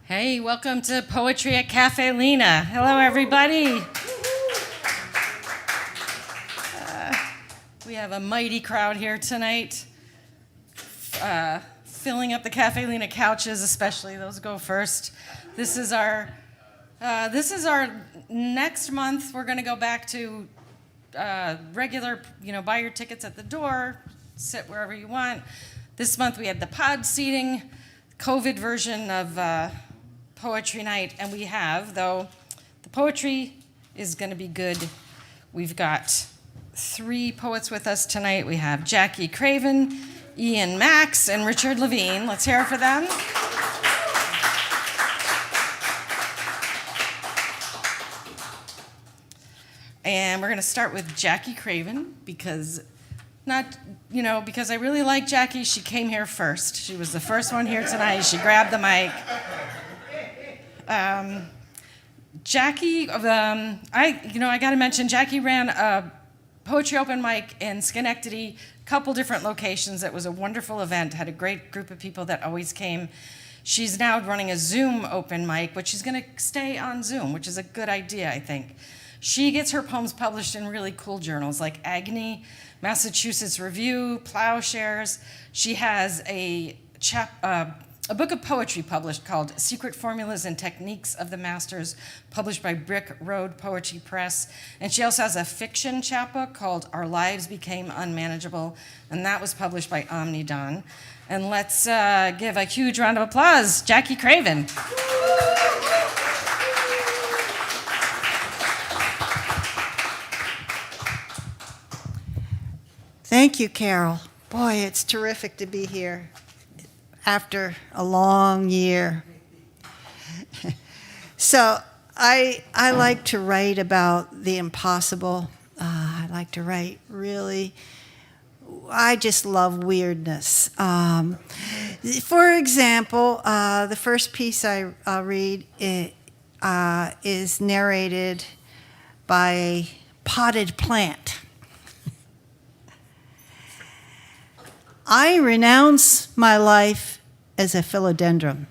Hey, welcome to Poetry at Caffè Lena. Hello, everybody. We have a mighty crowd here tonight, filling up the Caffè Lena couches, especially. Those go first. This is our next month. We're going to go back to regular, buy your tickets at the door, sit wherever you want. This month we had the pod seating, COVID version of poetry night, and we have, though, the poetry is going to be good. We've got 3 poets with us tonight. We have Jackie Craven, Ian Macks, and Richard Levine. Let's hear it for them. And we're going to start with Jackie Craven because I really like Jackie. She came here first. She was the first one here tonight. She grabbed the mic. Jackie, I got to mention, Jackie ran a poetry open mic in Schenectady, a couple different locations. It was a wonderful event, had a great group of people that always came. She's now running a Zoom open mic, but she's going to stay on Zoom, which is a good idea, I think. She gets her poems published in really cool journals like Agony, Massachusetts Review, Plowshares. She has a book of poetry published called Secret Formulas and Techniques of the Masters, published by Brick Road Poetry Press. And she also has a fiction chapbook called Our Lives Became Unmanageable, and that was published by Omnidon. And let's give a huge round of applause, Jackie Craven. Thank you, Carol. Boy, it's terrific to be here after a long year. So I like to write about the impossible. I like to write I just love weirdness. For example, the first piece I'll read is narrated by a potted plant. I renounce my life as a philodendron.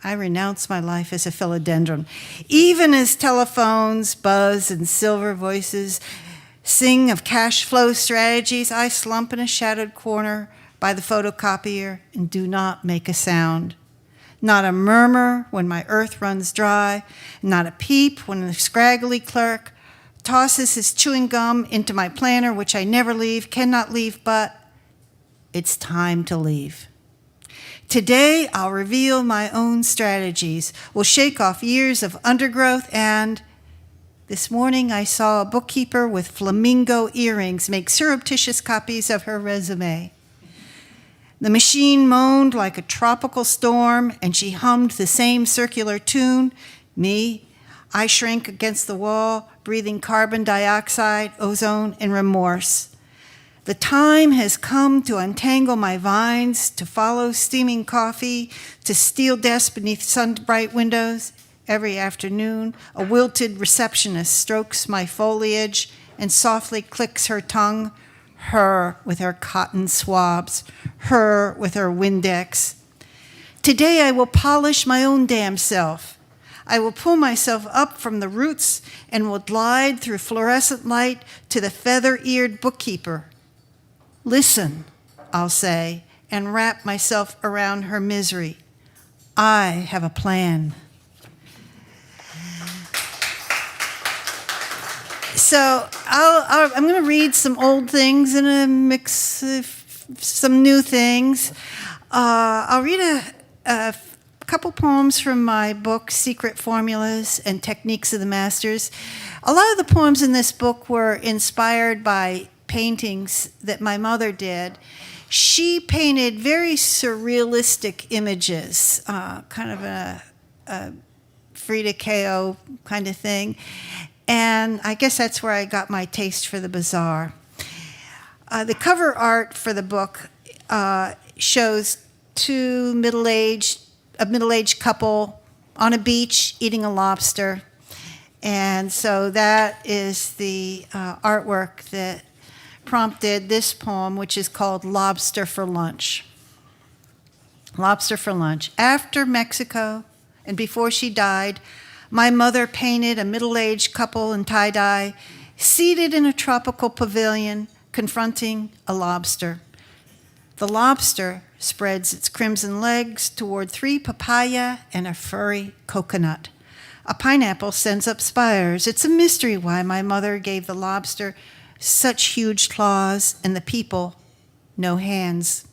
I renounce my life as a philodendron. Even as telephones buzz and silver voices sing of cash flow strategies, I slump in a shadowed corner by the photocopier and do not make a sound. Not a murmur when my earth runs dry, not a peep when the scraggly clerk tosses his chewing gum into my planner, which I never leave, cannot leave, but it's time to leave. Today, I'll reveal my own strategies. We'll shake off years of undergrowth, and this morning I saw a bookkeeper with flamingo earrings make surreptitious copies of her resume. The machine moaned like a tropical storm, and she hummed the same circular tune. Me, I shrank against the wall, breathing carbon dioxide, ozone, and remorse. The time has come to untangle my vines, to follow steaming coffee, to steel desks beneath sun-bright windows. Every afternoon, a wilted receptionist strokes my foliage and softly clicks her tongue, her with her cotton swabs, her with her Windex. Today I will polish my own damn self. I will pull myself up from the roots and will glide through fluorescent light to the feather-eared bookkeeper. Listen, I'll say, and wrap myself around her misery. I have a plan. So I'm going to read some old things and a mix of some new things. I'll read a couple poems from my book, Secret Formulas and Techniques of the Masters. A lot of the poems in this book were inspired by paintings that my mother did. She painted very surrealistic images, kind of a Frida Kahlo kind of thing. And I guess that's where I got my taste for the bizarre. The cover art for the book shows a middle-aged couple on a beach eating a lobster. And so that is the artwork that prompted this poem, which is called Lobster for Lunch. Lobster for lunch. After Mexico and before she died, my mother painted a middle-aged couple in tie-dye, seated in a tropical pavilion, confronting a lobster. The lobster spreads its crimson legs toward 3 papaya and a furry coconut. A pineapple sends up spires. It's a mystery why my mother gave the lobster such huge claws and the people no hands.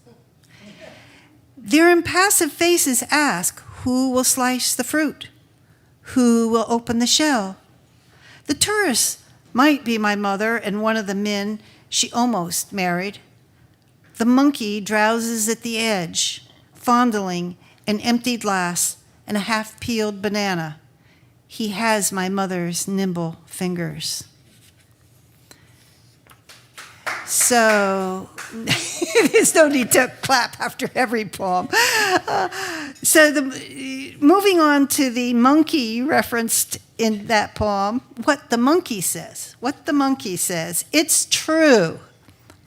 Their impassive faces ask, who will slice the fruit? Who will open the shell? The tourists might be my mother and one of the men she almost married. The monkey drowses at the edge, fondling an empty glass and a half-peeled banana. He has my mother's nimble fingers. So, there's no need to clap after every poem. Moving on to the monkey referenced in that poem, what the monkey says. What the monkey says. It's true.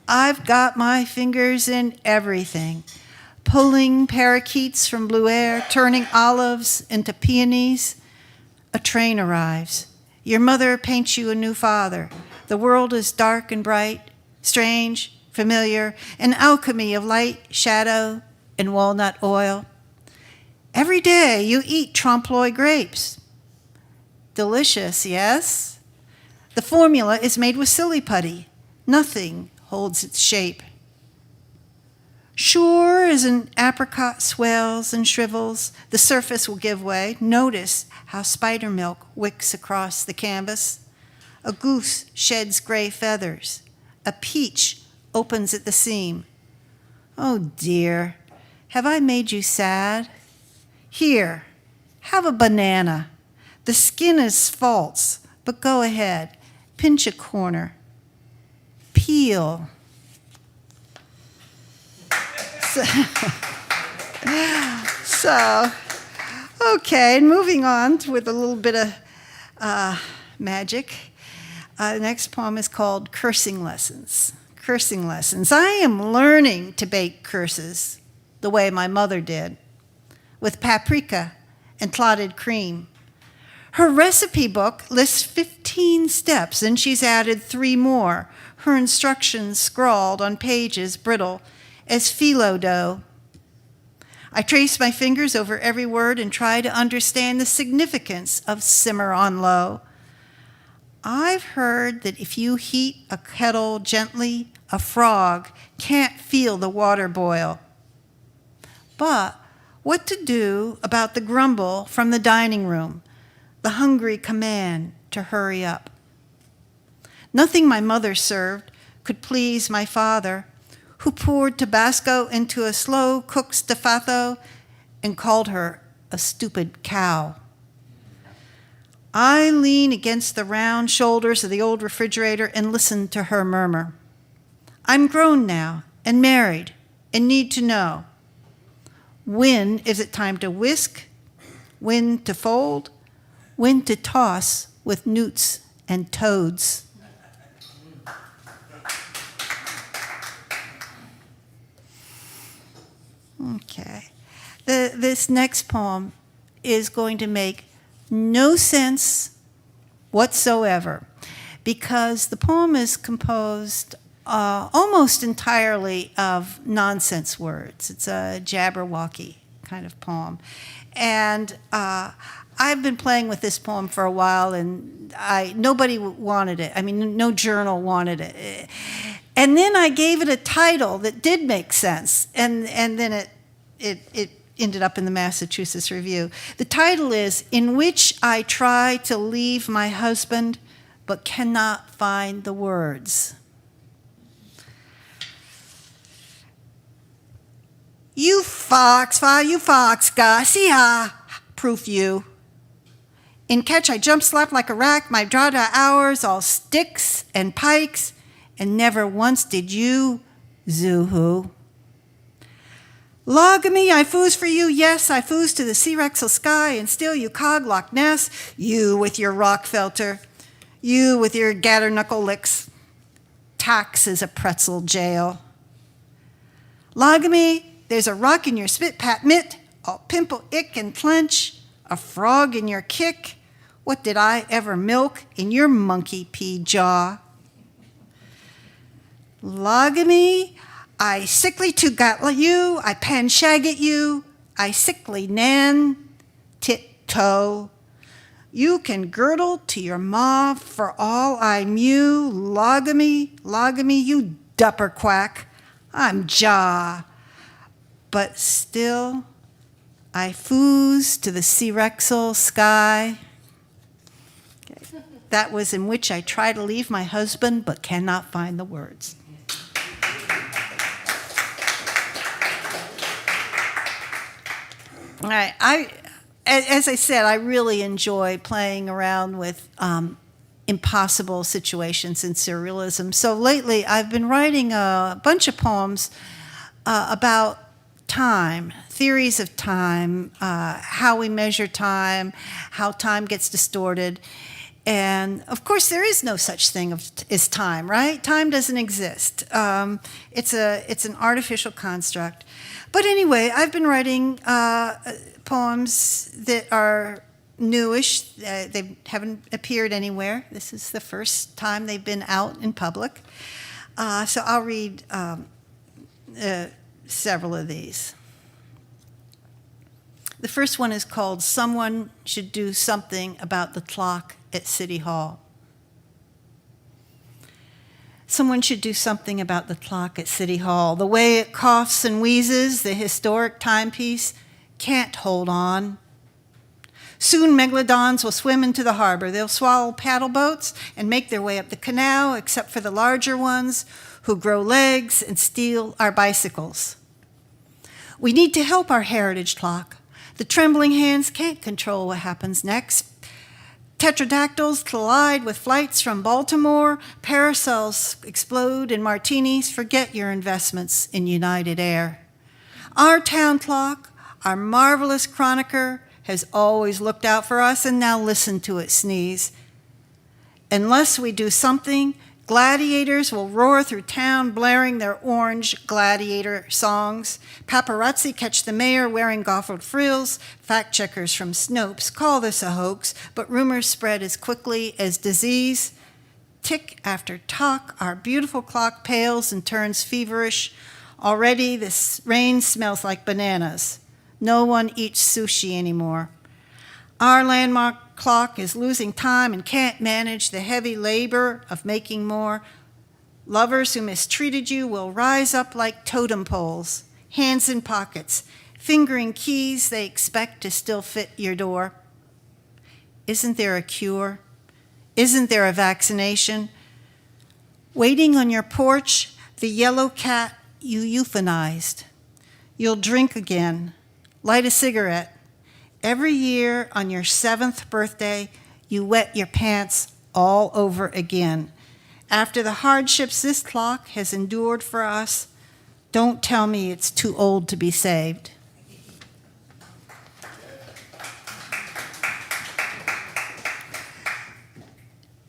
I've got my fingers in everything. Pulling parakeets from blue air, turning olives into peonies. A train arrives. Your mother paints you a new father. The world is dark and bright, strange, familiar, an alchemy of light, shadow, and walnut oil. Every day you eat trompe-l'oeil grapes. Delicious, yes? The formula is made with silly putty. Nothing holds its shape. Sure as an apricot swells and shrivels, the surface will give way. Notice how spider milk wicks across the canvas. A goose sheds gray feathers. A peach opens at the seam. Oh dear, have I made you sad? Here, have a banana. The skin is false, but go ahead, pinch a corner. Peel. Okay, and moving on with a little bit of magic. The next poem is called Cursing Lessons. Cursing Lessons. I am learning to bake curses the way my mother did, with paprika and clotted cream. Her recipe book lists 15 steps, and she's added 3 more. Her instructions scrawled on pages brittle as phyllo dough. I trace my fingers over every word and try to understand the significance of simmer on low. I've heard that if you heat a kettle gently, a frog can't feel the water boil. But what to do about the grumble from the dining room, the hungry command to hurry up? Nothing my mother served could please my father, who poured Tabasco into a slow-cooked stafato and called her a stupid cow. I lean against the round shoulders of the old refrigerator and listen to her murmur. I'm grown now and married and need to know. When is it time to whisk? When to fold? When to toss with newts and toads? Okay. This next poem is going to make no sense whatsoever because the poem is composed almost entirely of nonsense words. It's a Jabberwocky kind of poem. And I've been playing with this poem for a while, and nobody wanted it. I mean, no journal wanted it. And then I gave it a title that did make sense, and then it ended up in the Massachusetts Review. The title is "In Which I Try to Leave My Husband, but Cannot Find the Words." You fox, ga, see ha, proof you. In catch I jump slap like a rack, my drawda hours all sticks and pikes, and never once did you, zoo-hoo. Log-a-me, I foos for you, yes, I foos to the sea-rexel sky, and still you cog Loch Ness, you with your Rockfelter, you with your gatter-knuckle licks. Tax is a pretzel jail. Log-a-me, there's a rock in your spit-pat mitt, all pimple, ick, and clench, a frog in your kick. What did I ever milk in your monkey pea jaw? Logamy, I sickly to got you, I pan shag at you, I sickly nan tit toe. You can girdle to your maw for all I mew. Logamy, you dupper quack, I'm jaw. But still, I foos to the Serexal sky. Okay. That was in which I try to leave my husband, but cannot find the words. All right, as I said, I really enjoy playing around with impossible situations in surrealism. So lately, I've been writing a bunch of poems about time, theories of time, how we measure time, how time gets distorted. And of course, there is no such thing as time, right? Time doesn't exist. It's an artificial construct. But anyway, I've been writing poems that are newish. They haven't appeared anywhere. This is the first time they've been out in public. So I'll read several of these. The first one is called Someone Should Do Something About the Clock at City Hall. Someone should do something about the clock at City Hall. The way it coughs and wheezes, the historic timepiece, can't hold on. Soon megalodons will swim into the harbor. They'll swallow paddle boats and make their way up the canal, except for the larger ones who grow legs and steal our bicycles. We need to help our heritage clock. The trembling hands can't control what happens next. Tetradactyls collide with flights from Baltimore. Parasols explode in martinis. Forget your investments in United Air. Our town clock, our marvelous chronicker, has always looked out for us, and now listen to it sneeze. Unless we do something, gladiators will roar through town blaring their orange gladiator songs. Paparazzi catch the mayor wearing goffered frills. Fact checkers from Snopes call this a hoax, but rumors spread as quickly as disease. Tick after tock, our beautiful clock pales and turns feverish. Already this rain smells like bananas. No one eats sushi anymore. Our landmark clock is losing time and can't manage the heavy labor of making more. Lovers who mistreated you will rise up like totem poles, hands in pockets, fingering keys they expect to still fit your door. Isn't there a cure? Isn't there a vaccination? Waiting on your porch, the yellow cat you euthanized. You'll drink again, light a cigarette. Every year on your 7th birthday, you wet your pants all over again. After the hardships this clock has endured for us, don't tell me it's too old to be saved.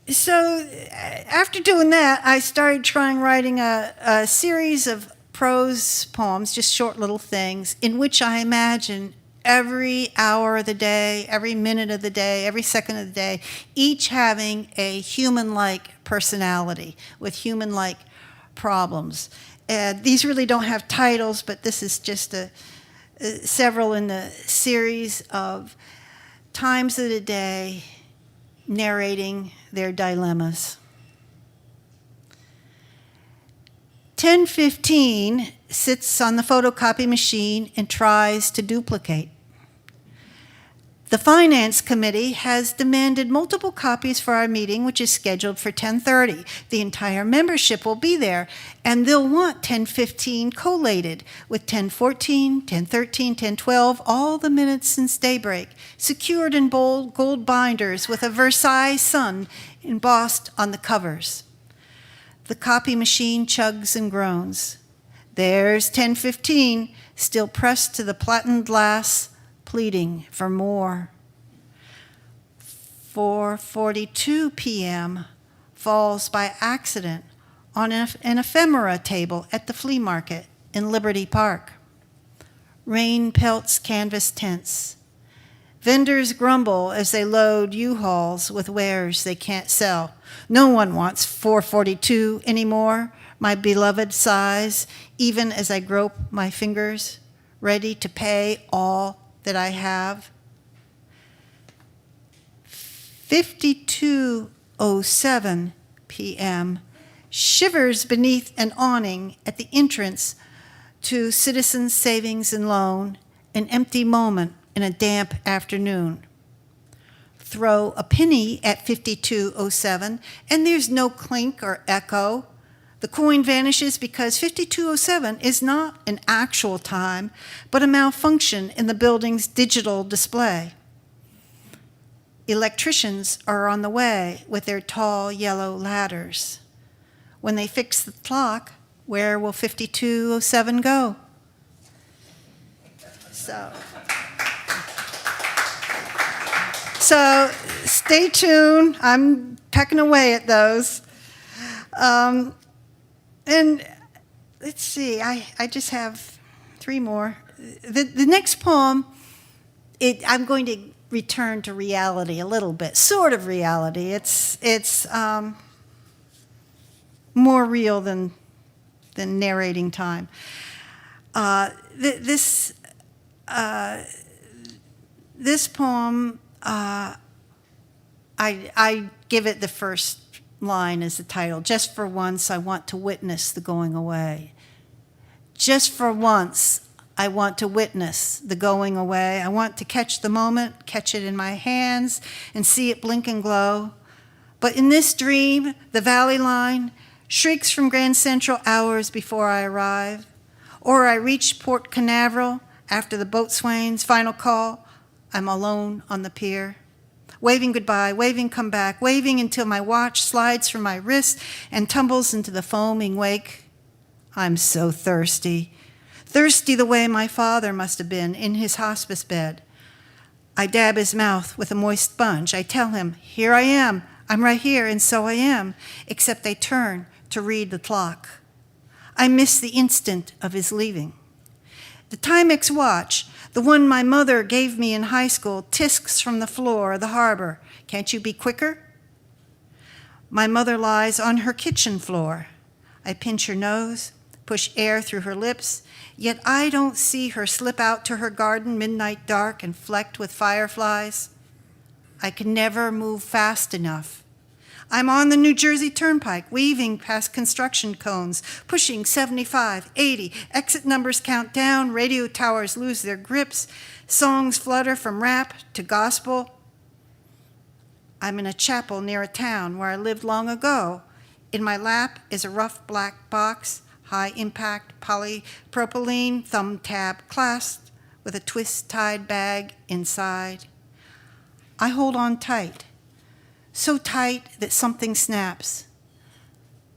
So after doing that, I started writing a series of prose poems, just short little things, in which I imagine every hour of the day, every minute of the day, every second of the day, each having a human-like personality with human-like problems. And these really don't have titles, but this is just several in the series of times of the day narrating their dilemmas. 10:15 sits on the photocopy machine and tries to duplicate. The Finance Committee has demanded multiple copies for our meeting, which is scheduled for 10:30. The entire membership will be there, and they'll want 10:15 collated with 10:14, 10:13, 10:12, all the minutes since daybreak, secured in bold gold binders with a Versailles sun embossed on the covers. The copy machine chugs and groans. There's 10:15, still pressed to the platinum glass, pleading for more. 4:42 p.m. falls by accident on an ephemera table at the flea market in Liberty Park. Rain pelts canvas tents. Vendors grumble as they load U-Hauls with wares they can't sell. No one wants 442 anymore, my beloved size, even as I grope my fingers, ready to pay all that I have. 52:07 p.m. shivers beneath an awning at the entrance to Citizens Savings and Loan, an empty moment in a damp afternoon. Throw a penny at 52:07, and there's no clink or echo. The coin vanishes because 52:07 is not an actual time, but a malfunction in the building's digital display. Electricians are on the way with their tall yellow ladders. When they fix the clock, where will 52:07 go? So stay tuned. I'm pecking away at those. And let's see, I just have 3 more. The next poem, I'm going to return to reality a little bit, sort of reality. It's more real than narrating time. This poem, I give it the first line as the title. Just for once, I want to witness the going away. Just for once, I want to witness the going away. I want to catch the moment, catch it in my hands, and see it blink and glow. But in this dream, the valley line shrieks from Grand Central hours before I arrive, or I reach Port Canaveral after the boatswain's final call. I'm alone on the pier, waving goodbye, waving come back, waving until my watch slides from my wrist and tumbles into the foaming wake. I'm so thirsty, thirsty the way my father must have been in his hospice bed. I dab his mouth with a moist sponge. I tell him, here I am, I'm right here, and so I am, except I turn to read the clock. I miss the instant of his leaving. The Timex watch, the one my mother gave me in high school, tisks from the floor of the harbor. Can't you be quicker? My mother lies on her kitchen floor. I pinch her nose, push air through her lips, yet I don't see her slip out to her garden, midnight dark and flecked with fireflies. I can never move fast enough. I'm on the New Jersey Turnpike, weaving past construction cones, pushing 75, 80, exit numbers count down, radio towers lose their grips, songs flutter from rap to gospel. I'm in a chapel near a town where I lived long ago. In my lap is a rough black box, high-impact polypropylene thumb tab clasped with a twist-tied bag inside. I hold on tight. So tight that something snaps.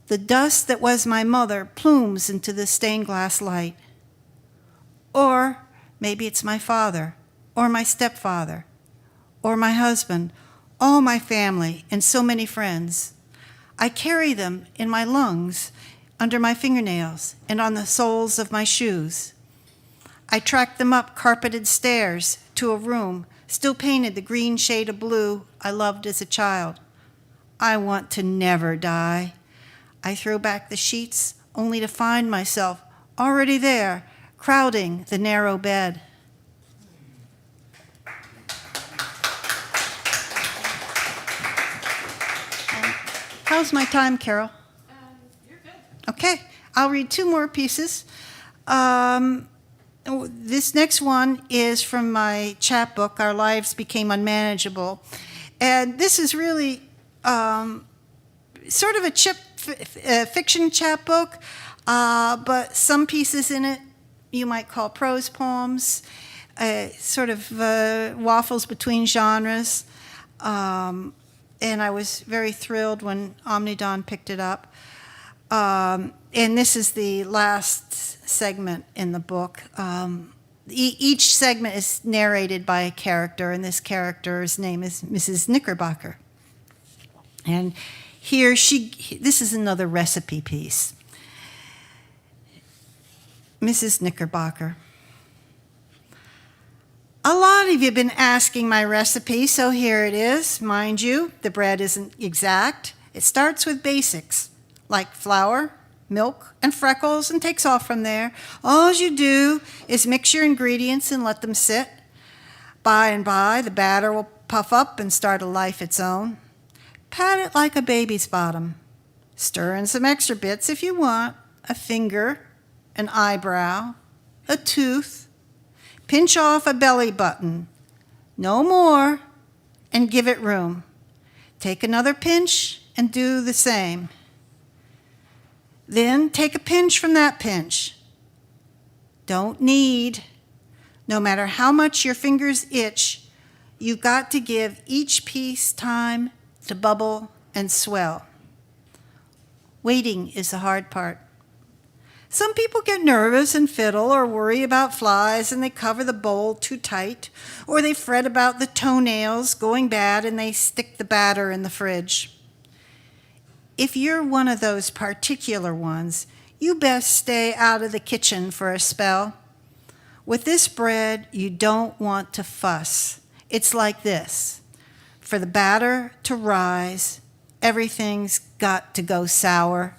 The dust that was my mother plumes into the stained glass light. Or maybe it's my father, or my stepfather, or my husband, all my family, and so many friends. I carry them in my lungs, under my fingernails, and on the soles of my shoes. I track them up carpeted stairs to a room still painted the green shade of blue I loved as a child. I want to never die. I throw back the sheets only to find myself already there, crowding the narrow bed. How's my time, Carol? You're good. Okay, I'll read 2 more pieces. This next one is from my chapbook, Our Lives Became Unmanageable. And this is really sort of a fiction chapbook, but some pieces in it you might call prose poems, sort of waffles between genres. And I was very thrilled when Omnidon picked it up. And this is the last segment in the book. Each segment is narrated by a character, and this character's name is Mrs. Knickerbocker. And here this is another recipe piece. Mrs. Knickerbocker. A lot of you have been asking my recipe, so here it is. Mind you, the bread isn't exact. It starts with basics, like flour, milk, and freckles, and takes off from there. All you do is mix your ingredients and let them sit. By and by, the batter will puff up and start a life its own. Pat it like a baby's bottom. Stir in some extra bits if you want, a finger, an eyebrow, a tooth. Pinch off a belly button, no more, and give it room. Take another pinch and do the same. Then take a pinch from that pinch. Don't knead. No matter how much your fingers itch, you've got to give each piece time to bubble and swell. Waiting is the hard part. Some people get nervous and fiddle or worry about flies and they cover the bowl too tight, or they fret about the toenails going bad and they stick the batter in the fridge. If you're one of those particular ones, you best stay out of the kitchen for a spell. With this bread, you don't want to fuss. It's like this. For the batter to rise, everything's got to go sour.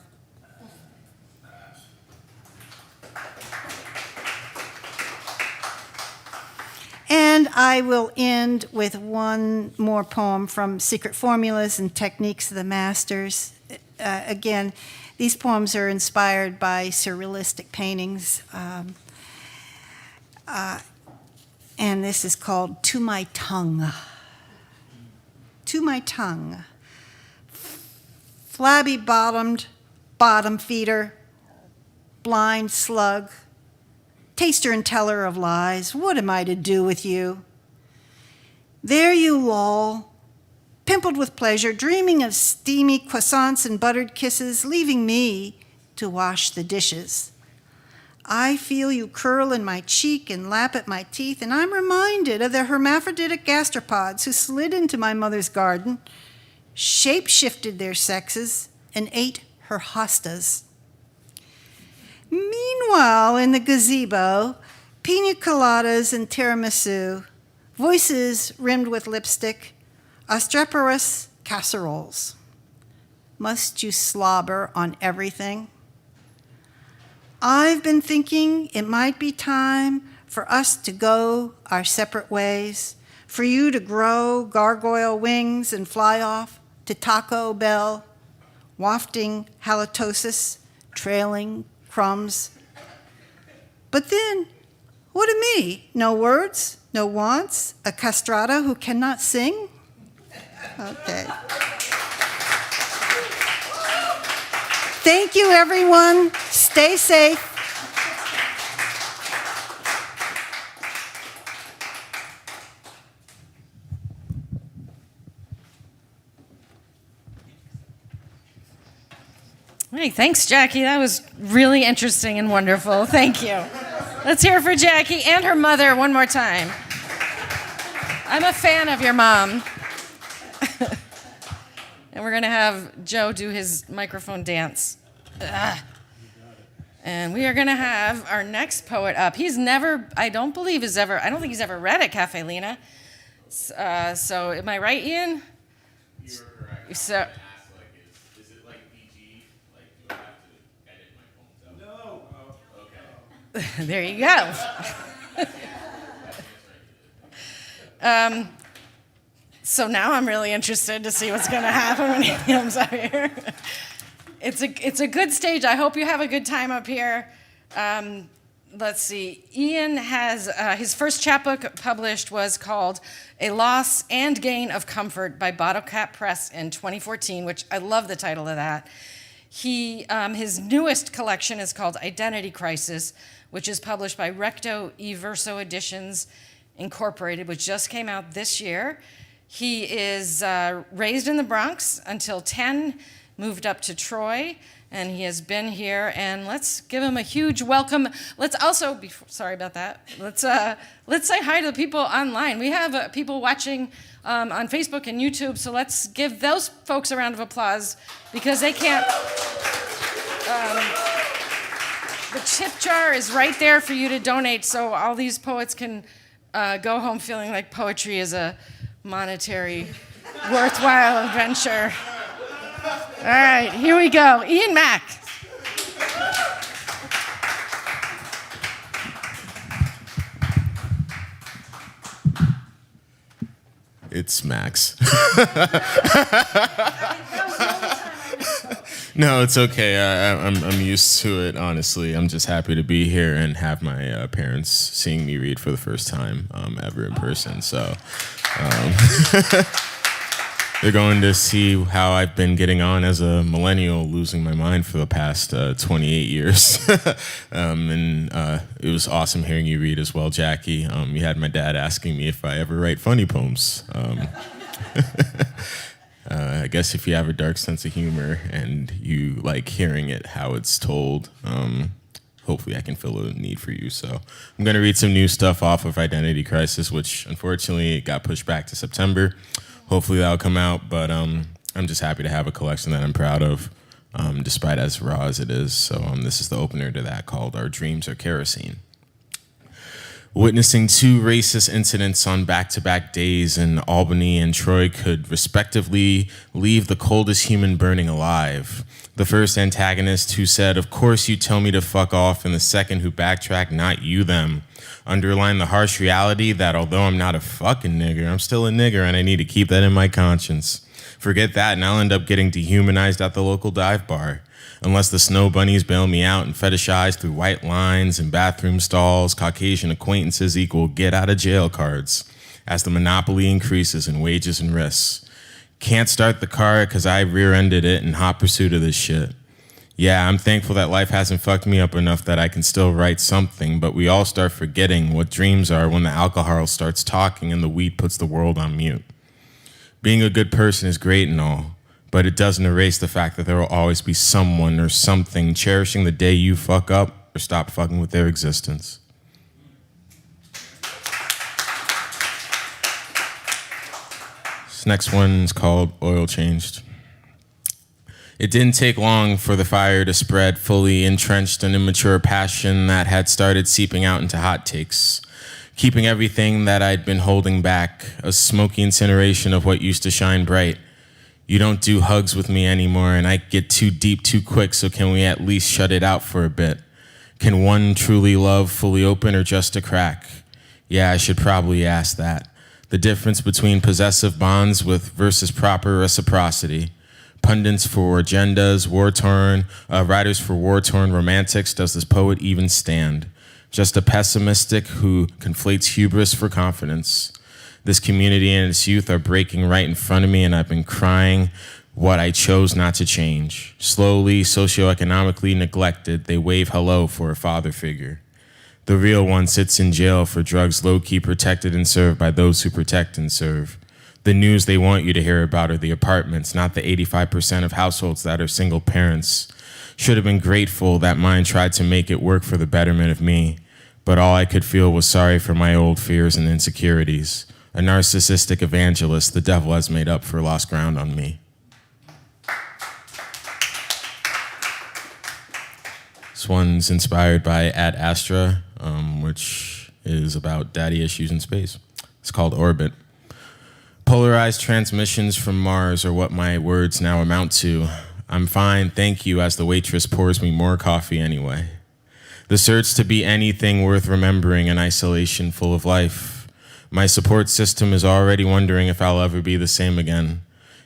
And I will end with one more poem from Secret Formulas and Techniques of the Masters. Again, these poems are inspired by surrealistic paintings. And this is called To My Tongue. To my tongue. Flabby-bottomed bottom feeder, blind slug, taster and teller of lies, what am I to do with you? There you loll, pimpled with pleasure, dreaming of steamy croissants and buttered kisses, leaving me to wash the dishes. I feel you curl in my cheek and lap at my teeth, and I'm reminded of the hermaphroditic gastropods who slid into my mother's garden, shape-shifted their sexes, and ate her hostas. Meanwhile, in the gazebo, pina coladas and tiramisu, voices rimmed with lipstick, obstreperous casseroles. Must you slobber on everything? I've been thinking it might be time for us to go our separate ways, for you to grow gargoyle wings and fly off to Taco Bell, wafting halitosis, trailing crumbs. But then, what of me? No words, no wants, a castrata who cannot sing? Okay. Thank you, everyone. Stay safe. Hey, thanks, Jackie. That was really interesting and wonderful. Thank you. Let's hear it for Jackie and her mother one more time. I'm a fan of your mom. And we're going to have Joe do his microphone dance. And we are going to have our next poet up. I don't think he's ever read at Caffè Lena. So am I right, Ian? You're correct. So, Is it like PG? Like, do I have to edit my poems out? No. Okay. there you go. So now I'm really interested to see what's going to happen when he comes up here. It's a good stage. I hope you have a good time up here. Let's see. Ian has his first chapbook published was called A Loss and Gain of Comfort by Bottle Cap Press in 2014, which I love the title of that. His newest collection is called Identity Crisis, which is published by Recto e Verso Editions Incorporated, which just came out this year. He is raised in the Bronx until 10, moved up to Troy, and he has been here. And let's give him a huge welcome. Let's also, sorry about that. Let's say hi to the people online. We have people watching on Facebook and YouTube, so let's give those folks a round of applause because they can't. The tip jar is right there for you to donate, so all these poets can go home feeling like poetry is a monetary, worthwhile adventure. All right, here we go. Ian Mack. It's Macks. No, it's okay. I'm used to it, honestly. I'm just happy to be here and have my parents seeing me read for the first time ever in person. So they're going to see how I've been getting on as a millennial, losing my mind for the past 28 years. And it was awesome hearing you read as well, Jackie. You had my dad asking me if I ever write funny poems. I guess if you have a dark sense of humor and you like hearing it how it's told, hopefully I can fill a need for you. So I'm going to read some new stuff off of Identity Crisis, which unfortunately got pushed back to September. Hopefully that'll come out, but I'm just happy to have a collection that I'm proud of, despite as raw as it is. So this is the opener to that, called Our Dreams Are Kerosene. Witnessing two racist incidents on back-to-back days in Albany and Troy could respectively leave the coldest human burning alive. The first antagonist who said, "Of course you tell me to fuck off," and the second who backtracked, "Not you, them," underline the harsh reality that although I'm not a fucking nigger, I'm still a nigger and I need to keep that in my conscience. Forget that and I'll end up getting dehumanized at the local dive bar. Unless the snow bunnies bail me out and fetishize through white lines and bathroom stalls, Caucasian acquaintances equal get out of jail cards as the monopoly increases in wages and risks. Can't start the car because I rear-ended it in hot pursuit of this shit. Yeah, I'm thankful that life hasn't fucked me up enough that I can still write something, but we all start forgetting what dreams are when the alcohol starts talking and the weed puts the world on mute. Being a good person is great and all, but it doesn't erase the fact that there will always be someone or something cherishing the day you fuck up or stop fucking with their existence. This next one is called Oil Changed. It didn't take long for the fire to spread, fully entrenched in immature passion that had started seeping out into hot takes, keeping everything that I'd been holding back, a smoky incineration of what used to shine bright. You don't do hugs with me anymore, and I get too deep too quick, so can we at least shut it out for a bit? Can one truly love fully open or just a crack? Yeah, I should probably ask that. The difference between possessive bonds with versus proper reciprocity. Pundits for agendas, war-torn, writers for war-torn romantics, does this poet even stand? Just a pessimistic who conflates hubris for confidence. This community and its youth are breaking right in front of me, and I've been crying what I chose not to change. Slowly, socioeconomically neglected, they wave hello for a father figure. The real one sits in jail for drugs low-key protected and served by those who protect and serve. The news they want you to hear about are the apartments, not the 85% of households that are single parents. Should have been grateful that mine tried to make it work for the betterment of me, but all I could feel was sorry for my old fears and insecurities. A narcissistic evangelist the devil has made up for lost ground on me. This one's inspired by Ad Astra, which is about daddy issues in space. It's called Orbit. Polarized transmissions from Mars are what my words now amount to. I'm fine, thank you, as the waitress pours me more coffee anyway. The search to be anything worth remembering in isolation full of life. My support system is already wondering if I'll ever be the same again.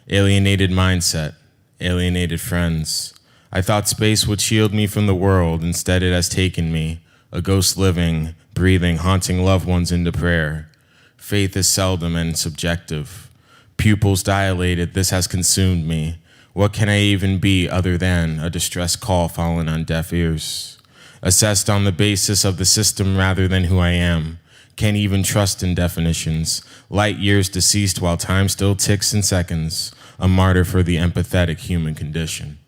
Alienated mindset, alienated friends. I thought space would shield me from the world, instead it has taken me. A ghost living, breathing, haunting loved ones into prayer. Faith is seldom and subjective. Pupils dilated, this has consumed me. What can I even be other than a distress call fallen on deaf ears? Assessed on the basis of the system rather than who I am. Can't even trust in definitions. Light years deceased while time still ticks in seconds. A martyr for the empathetic human condition.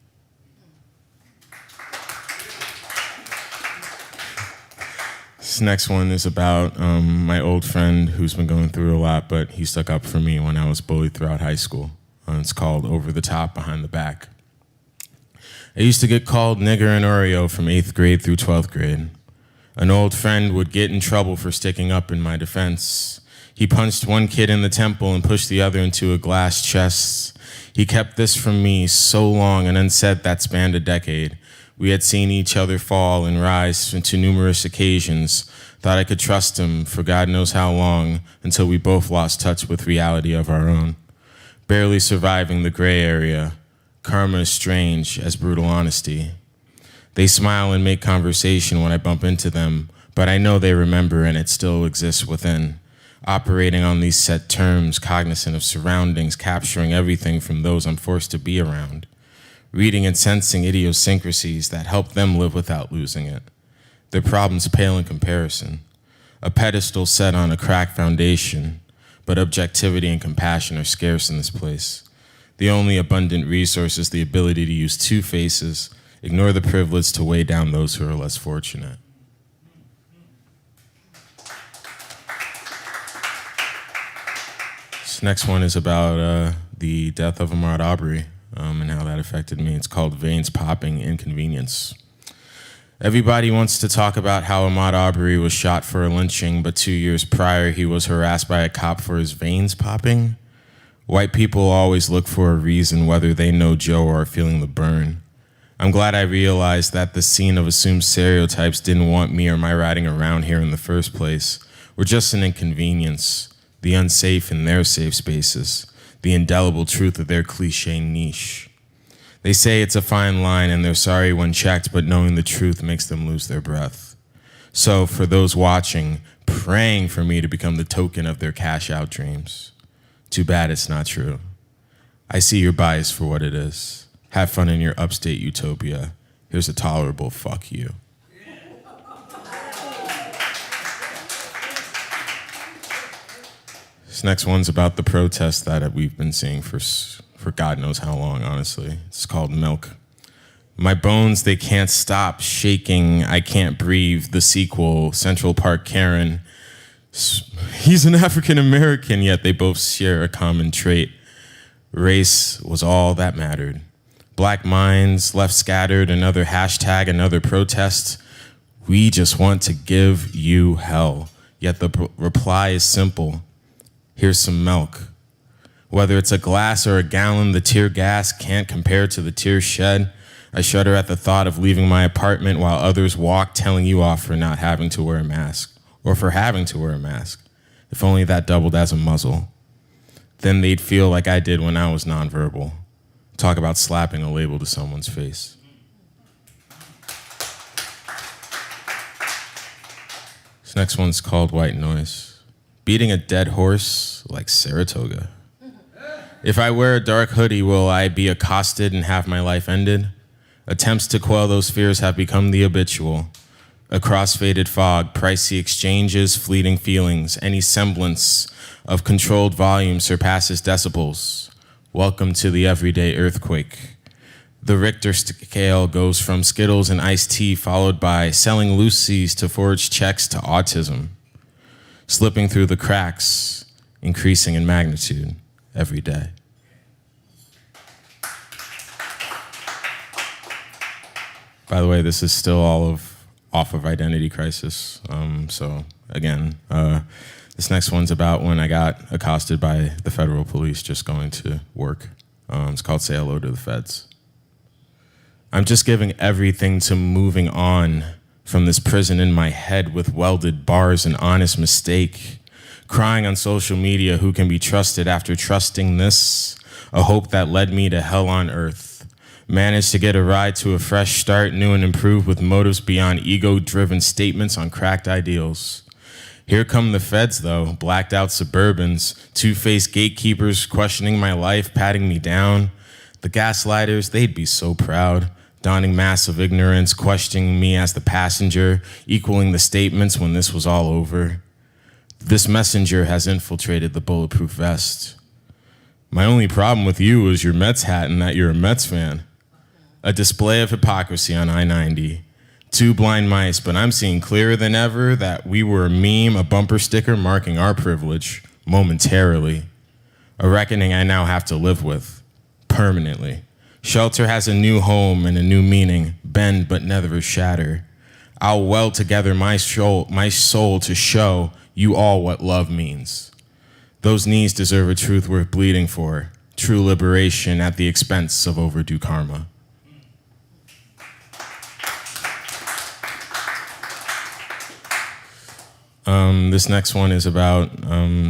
This next one is about my old friend who's been going through a lot, but he stuck up for me when I was bullied throughout high school. It's called Over the Top, Behind the Back. I used to get called nigger and Oreo from 8th grade through 12th grade. An old friend would get in trouble for sticking up in my defense. He punched one kid in the temple and pushed the other into a glass chest. He kept this from me so long and unsaid that spanned a decade. We had seen each other fall and rise to numerous occasions. Thought I could trust him for God knows how long, until we both lost touch with reality of our own. Barely surviving the gray area. Karma is strange as brutal honesty. They smile and make conversation when I bump into them, but I know they remember and it still exists within. Operating on these set terms, cognizant of surroundings, capturing everything from those I'm forced to be around. Reading and sensing idiosyncrasies that help them live without losing it. Their problems pale in comparison. A pedestal set on a cracked foundation, but objectivity and compassion are scarce in this place. The only abundant resource is the ability to use two faces, ignore the privilege to weigh down those who are less fortunate. This next one is about the death of Ahmaud Arbery and how that affected me. It's called Veins Popping Inconvenience. Everybody wants to talk about how Ahmaud Arbery was shot for a lynching, but 2 years prior he was harassed by a cop for his veins popping. White people always look for a reason, whether they know Joe or are feeling the burn. I'm glad I realized that the scene of assumed stereotypes didn't want me or my riding around here in the first place. We're just an inconvenience, the unsafe in their safe spaces, the indelible truth of their cliche niche. They say it's a fine line and they're sorry when checked, but knowing the truth makes them lose their breath. So for those watching, praying for me to become the token of their cash out dreams. Too bad it's not true. I see your bias for what it is. Have fun in your upstate utopia. Here's a tolerable fuck you. This next one's about the protest that we've been seeing for God knows how long, honestly. It's called Milk. My bones, they can't stop shaking. I can't breathe. The sequel, Central Park Karen. He's an African American, yet they both share a common trait. Race was all that mattered. Black minds left scattered, another hashtag, another protest. We just want to give you hell. Yet the reply is simple. Here's some milk. Whether it's a glass or a gallon, the tear gas can't compare to the tears shed. I shudder at the thought of leaving my apartment while others walk, telling you off for not having to wear a mask, or for having to wear a mask. If only that doubled as a muzzle. Then they'd feel like I did when I was nonverbal. Talk about slapping a label to someone's face. This next one's called White Noise. Beating a dead horse like Saratoga. If I wear a dark hoodie, will I be accosted and have my life ended? Attempts to quell those fears have become the habitual. Across faded fog, pricey exchanges, fleeting feelings, any semblance of controlled volume surpasses decibels. Welcome to the everyday earthquake. The Richter scale goes from Skittles and iced tea, followed by selling Lucy's to forge checks to autism. Slipping through the cracks, increasing in magnitude every day. By the way, this is still all off of Identity Crisis. So again, this next one's about when I got accosted by the federal police just going to work. It's called Say Hello to the Feds. I'm just giving everything to moving on from this prison in my head with welded bars and honest mistake. Crying on social media, who can be trusted after trusting this? A hope that led me to hell on earth. Managed to get a ride to a fresh start, new and improved with motives beyond ego-driven statements on cracked ideals. Here come the feds, though, blacked out Suburbans, two-faced gatekeepers questioning my life, patting me down. The gaslighters, they'd be so proud, donning massive ignorance, questioning me as the passenger, equaling the statements when this was all over. This messenger has infiltrated the bulletproof vest. My only problem with you is your Mets hat and that you're a Mets fan. A display of hypocrisy on I-90. Two blind mice, but I'm seeing clearer than ever that we were a meme, a bumper sticker marking our privilege, momentarily. A reckoning I now have to live with, permanently. Shelter has a new home and a new meaning, bend but never shatter. I'll weld together my soul to show you all what love means. Those knees deserve a truth worth bleeding for, true liberation at the expense of overdue karma. This next one is about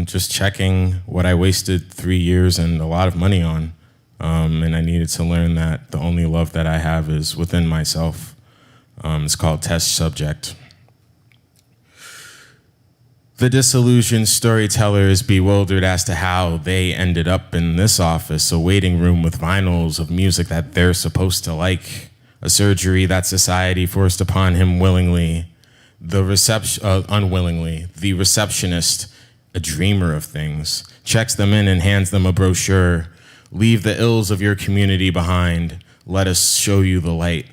just checking what I wasted 3 years and a lot of money on. And I needed to learn that the only love that I have is within myself. It's called Test Subject. The disillusioned storyteller is bewildered as to how they ended up in this office, a waiting room with vinyls of music that they're supposed to like, a surgery that society forced upon him willingly. Unwillingly, the receptionist, a dreamer of things, checks them in and hands them a brochure. Leave the ills of your community behind. Let us show you the light.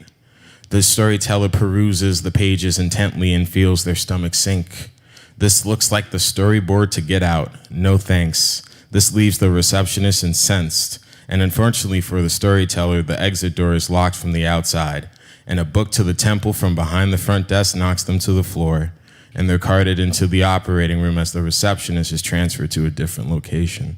The storyteller peruses the pages intently and feels their stomach sink. This looks like the storyboard to Get Out. No thanks. This leaves the receptionist incensed. And unfortunately for the storyteller, the exit door is locked from the outside. And a book to the temple from behind the front desk knocks them to the floor, and they're carted into the operating room as the receptionist is transferred to a different location.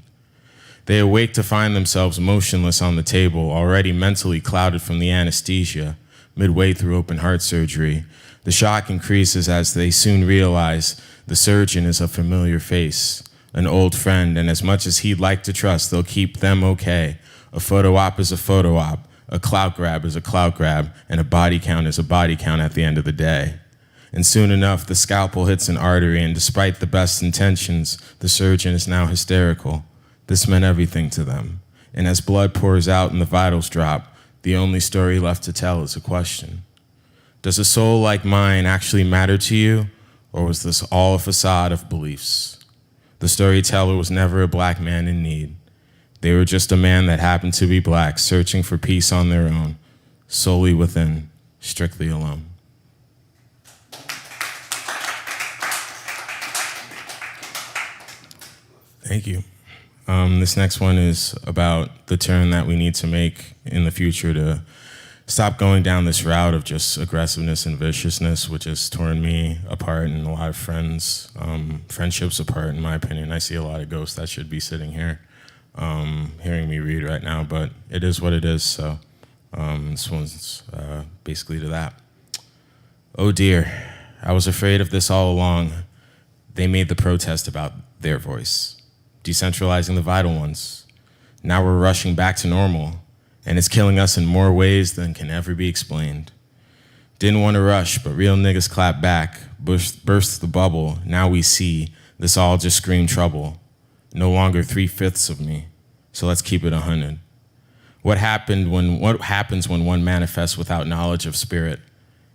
They awake to find themselves motionless on the table, already mentally clouded from the anesthesia, midway through open heart surgery. The shock increases as they soon realize the surgeon is a familiar face, an old friend, and as much as he'd like to trust, they'll keep them okay. A photo op is a photo op. A clout grab is a clout grab, and a body count is a body count at the end of the day. And soon enough, the scalpel hits an artery, and despite the best intentions, the surgeon is now hysterical. This meant everything to them. And as blood pours out and the vitals drop, the only story left to tell is a question. Does a soul like mine actually matter to you, or was this all a facade of beliefs? The storyteller was never a black man in need. They were just a man that happened to be black, searching for peace on their own, solely within, strictly alone. Thank you. This next one is about the turn that we need to make in the future to stop going down this route of just aggressiveness and viciousness, which has torn me apart and a lot of friendships apart, in my opinion. I see a lot of ghosts that should be sitting here. Hearing me read right now, but it is what it is, so this one's basically to that. Oh dear, I was afraid of this all along. They made the protest about their voice, decentralizing the vital ones. Now we're rushing back to normal, and it's killing us in more ways than can ever be explained. Didn't want to rush, but real niggas clap back, burst the bubble. Now we see this all just screamed trouble. No longer 3/5 of me, so let's keep it 100. What happens when one manifests without knowledge of spirit?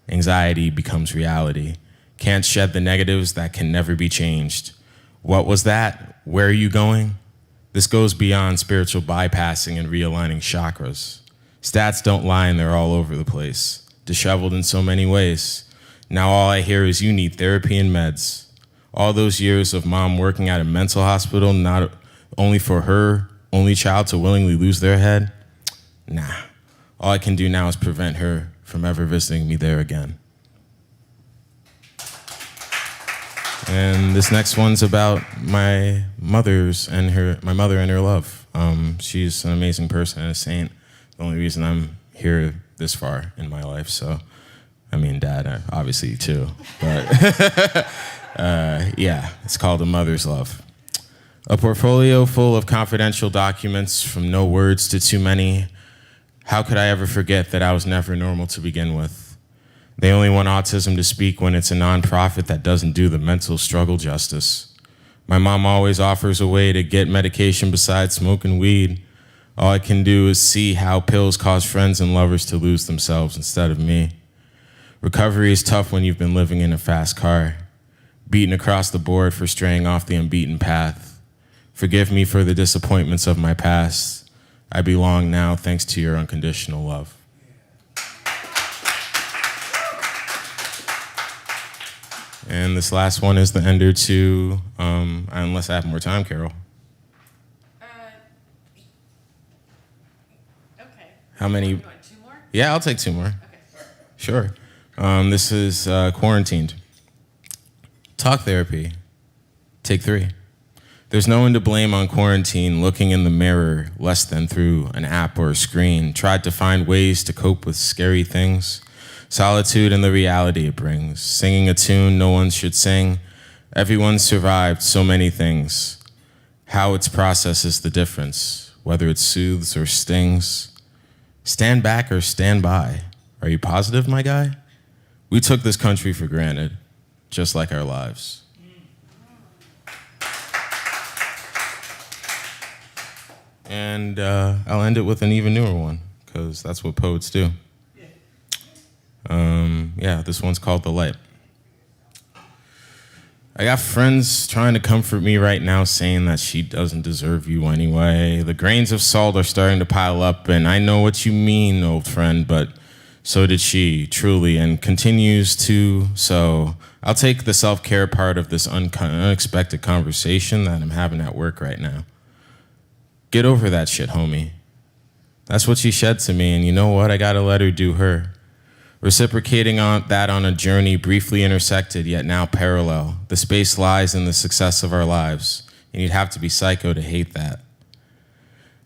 Anxiety becomes reality. Can't shed the negatives that can never be changed. What was that? Where are you going? This goes beyond spiritual bypassing and realigning chakras. Stats don't lie and they're all over the place, disheveled in so many ways. Now all I hear is you need therapy and meds. All those years of mom working at a mental hospital, not only for her only child to willingly lose their head? Nah. All I can do now is prevent her from ever visiting me there again. And this next one's about my mother and her love. She's an amazing person and a saint. The only reason I'm here this far in my life. So, I mean, Dad, obviously too, but yeah, it's called A Mother's Love. A portfolio full of confidential documents, from no words to too many. How could I ever forget that I was never normal to begin with? They only want autism to speak when it's a nonprofit that doesn't do the mental struggle justice. My mom always offers a way to get medication besides smoking weed. All I can do is see how pills cause friends and lovers to lose themselves instead of me. Recovery is tough when you've been living in a fast car, beaten across the board for straying off the unbeaten path. Forgive me for the disappointments of my past. I belong now thanks to your unconditional love. And this last one is the ender to, unless I have more time, Carol. Okay. How many? You want two more? Yeah, I'll take two more. Okay. Sure. This is Quarantined. Talk therapy. Take 3. There's no one to blame on quarantine, looking in the mirror less than through an app or a screen. Tried to find ways to cope with scary things. Solitude and the reality it brings. Singing a tune no one should sing. Everyone survived so many things. How its process is the difference, whether it soothes or stings. Stand back or stand by. Are you positive, my guy? We took this country for granted, just like our lives. And I'll end it with an even newer one, because that's what poets do. Yeah, this one's called The Light. I got friends trying to comfort me right now, saying that she doesn't deserve you anyway. The grains of salt are starting to pile up, and I know what you mean, old friend, but so did she, truly, and continues to. So I'll take the self-care part of this unexpected conversation that I'm having at work right now. Get over that shit, homie. That's what she shed to me, and you know what? I gotta let her do her. Reciprocating on that on a journey briefly intersected, yet now parallel. The space lies in the success of our lives, and you'd have to be psycho to hate that.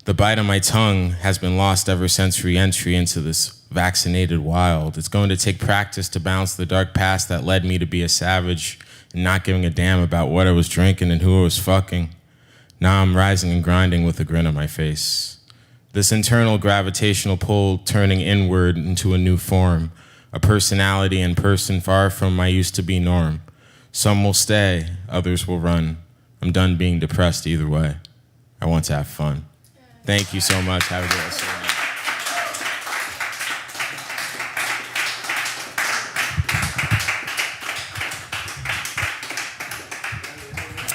The bite on my tongue has been lost ever since re-entry into this vaccinated wild. It's going to take practice to bounce the dark past that led me to be a savage and not giving a damn about what I was drinking and who I was fucking. Now I'm rising and grinding with a grin on my face. This internal gravitational pull turning inward into a new form, a personality and person far from my used-to-be norm. Some will stay, others will run. I'm done being depressed either way. I want to have fun. Thank you so much. Have a good rest of the night.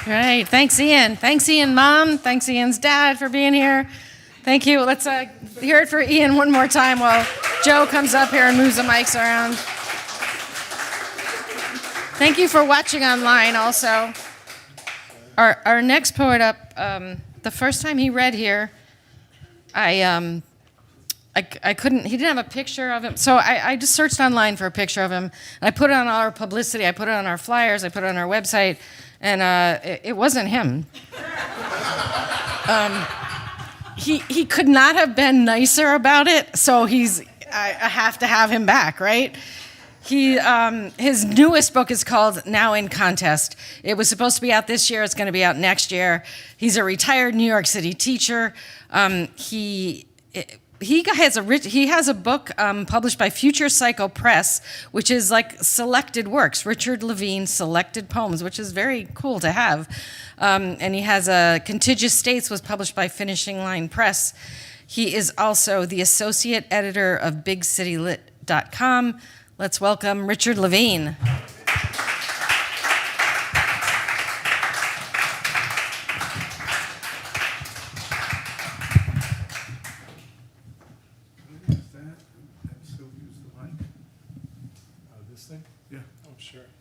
All right, thanks, Ian. Thanks, Ian, Mom. Thanks, Ian's dad, for being here. Thank you. Let's hear it for Ian one more time while Joe comes up here and moves the mics around. Thank you for watching online also. Our next poet up, the first time he read here, I couldn't, he didn't have a picture of him. So I just searched online for a picture of him. And I put it on our publicity. I put it on our flyers. I put it on our website. And it wasn't him. He could not have been nicer about it. So I have to have him back, right? His newest book is called Now in Contest. It was supposed to be out this year. It's going to be out next year. He's a retired New York City teacher. He has a book published by Future Psycho Press, which is like selected works, Richard Levine selected poems, which is very cool to have. And he has a Contiguous States was published by Finishing Line Press. He is also the associate editor of BigCityLit.com. Let's welcome Richard Levine.